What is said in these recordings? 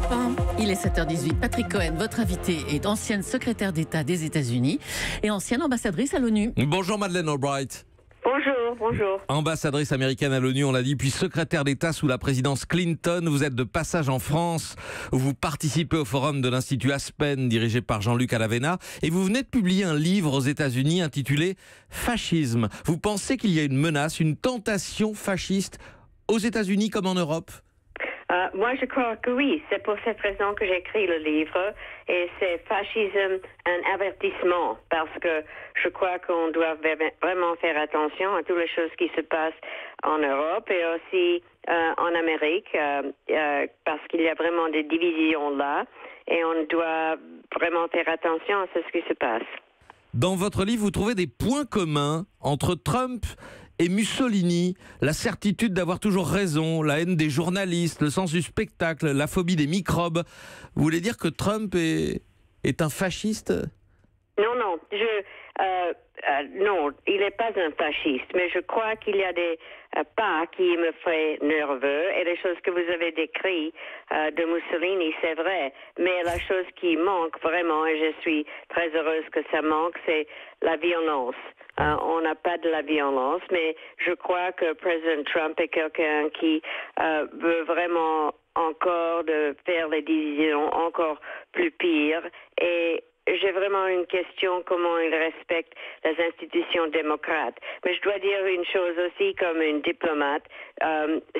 Europe 1, il est 7h18. Patrick Cohen, votre invité, est ancienne secrétaire d'État des États-Unis et ancienne ambassadrice à l'ONU. Bonjour Madeleine Albright. Bonjour. Ambassadrice américaine à l'ONU, on l'a dit, puis secrétaire d'État sous la présidence Clinton. Vous êtes de passage en France, où vous participez au forum de l'Institut Aspen, dirigé par Jean-Luc Alavena, et vous venez de publier un livre aux États-Unis intitulé « Fascisme ». Vous pensez qu'il y a une menace, une tentation fasciste aux États-Unis comme en Europe ? Moi, je crois que oui. C'est pour cette raison que j'ai écrit le livre. Et c'est Fascisme, un avertissement. Parce que je crois qu'on doit vraiment faire attention à toutes les choses qui se passent en Europe et aussi en Amérique. Parce qu'il y a vraiment des divisions là. Et on doit vraiment faire attention à ce qui se passe. Dans votre livre, vous trouvez des points communs entre Trump et Mussolini, la certitude d'avoir toujours raison, la haine des journalistes, le sens du spectacle, la phobie des microbes. Vous voulez dire que Trump est un fasciste ? Non, non, il n'est pas un fasciste, mais je crois qu'il y a des pas qui me font nerveux et les choses que vous avez décrites de Mussolini, c'est vrai, mais la chose qui manque vraiment, et je suis très heureuse que ça manque, c'est la violence. On n'a pas de la violence, mais je crois que président Trump est quelqu'un qui veut vraiment encore de faire les divisions encore plus pires et j'ai vraiment une question comment il respecte les institutions démocrates. Mais je dois dire une chose aussi comme une diplomate,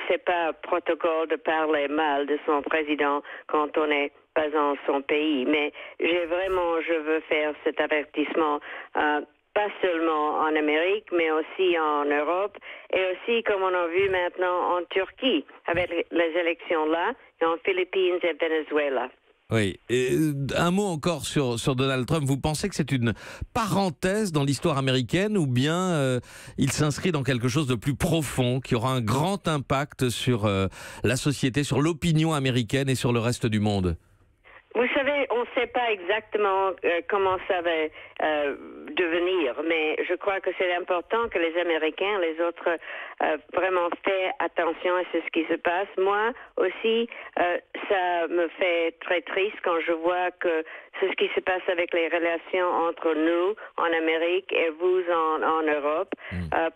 c'est pas protocole de parler mal de son président quand on n'est pas dans son pays. Mais je veux faire cet avertissement, pas seulement en Amérique, mais aussi en Europe et aussi comme on a vu maintenant en Turquie avec les élections là, et en Philippines et Venezuela. Oui, et un mot encore sur Donald Trump. Vous pensez que c'est une parenthèse dans l'histoire américaine ou bien il s'inscrit dans quelque chose de plus profond, qui aura un grand impact sur la société, sur l'opinion américaine et sur le reste du monde ? Vous savez, on ne sait pas exactement comment ça va devenir, mais je crois que c'est important que les Américains, les autres, vraiment fassent attention à ce qui se passe. Moi aussi, ça me fait très triste quand je vois que c'est ce qui se passe avec les relations entre nous en Amérique et vous en Europe,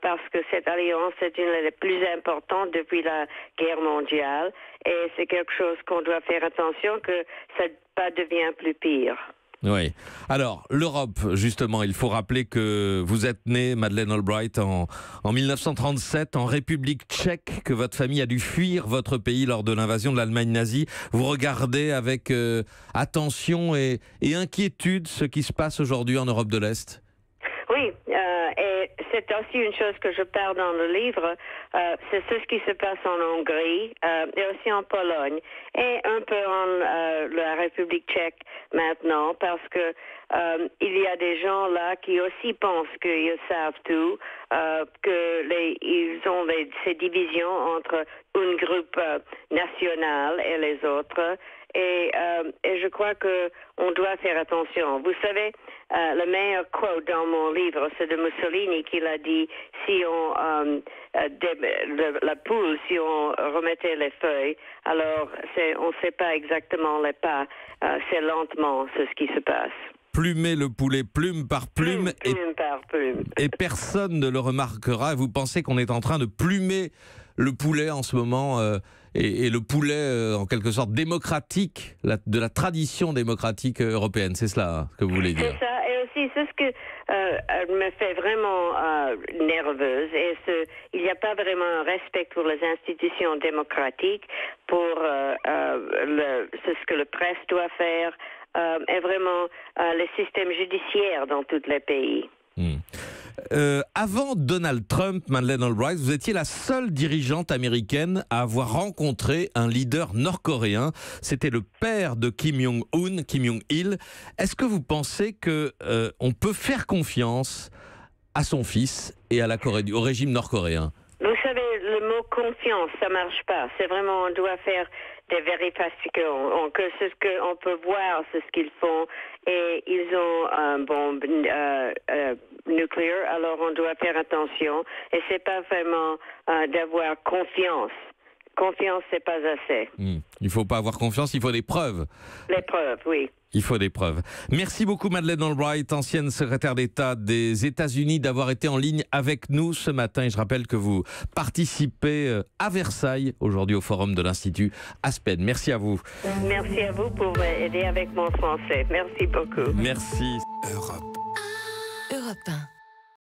parce que cette alliance est une des plus importantes depuis la guerre mondiale et c'est quelque chose qu'on doit faire attention que ça pas devient plus pire. Oui. Alors, l'Europe, justement, il faut rappeler que vous êtes née, Madeleine Albright, en 1937, en République tchèque, que votre famille a dû fuir votre pays lors de l'invasion de l'Allemagne nazie. Vous regardez avec attention et inquiétude ce qui se passe aujourd'hui en Europe de l'Est ? Oui, et c'est aussi une chose que je parle dans le livre, c'est ce qui se passe en Hongrie et aussi en Pologne et un peu en la République tchèque maintenant parce que il y a des gens là qui aussi pensent qu'ils savent tout, ils ont ces divisions entre un groupe national et les autres. Et je crois que on doit faire attention. Vous savez, le meilleur quote dans mon livre, c'est de Mussolini qui l'a dit, si on la poule, si on remettait les feuilles, alors on ne sait pas exactement les pas, c'est lentement ce qui se passe. Plumer le poulet plume par plume, et personne ne le remarquera. Vous pensez qu'on est en train de plumer le poulet en ce moment et le poulet en quelque sorte démocratique, de la tradition démocratique européenne. C'est cela que vous voulez dire? C'est ça, et aussi c'est ce que me fait vraiment nerveuse. Et il n'y a pas vraiment un respect pour les institutions démocratiques, pour ce que le presse doit faire, et vraiment le système judiciaire dans tous les pays. Avant Donald Trump, Madeleine Albright, vous étiez la seule dirigeante américaine à avoir rencontré un leader nord-coréen. C'était le père de Kim Jong-un, Kim Jong-il. Est-ce que vous pensez qu'on peut faire confiance à son fils et à au régime nord-coréen? Vous savez, le mot confiance, ça marche pas. C'est vraiment, on doit faire des vérifications. Que ce qu'on peut voir, c'est ce qu'ils font. Et ils ont un bombe nucléaire, alors on doit faire attention. Et c'est pas vraiment d'avoir confiance. Confiance, c'est pas assez. Il ne faut pas avoir confiance, il faut des preuves. Les preuves, oui. Il faut des preuves. Merci beaucoup Madeleine Albright, ancienne secrétaire d'État des États-Unis, d'avoir été en ligne avec nous ce matin. Et je rappelle que vous participez à Versailles aujourd'hui au forum de l'Institut Aspen. Merci à vous. Merci à vous pour m'aider avec mon français. Merci beaucoup. Merci. Europe 1.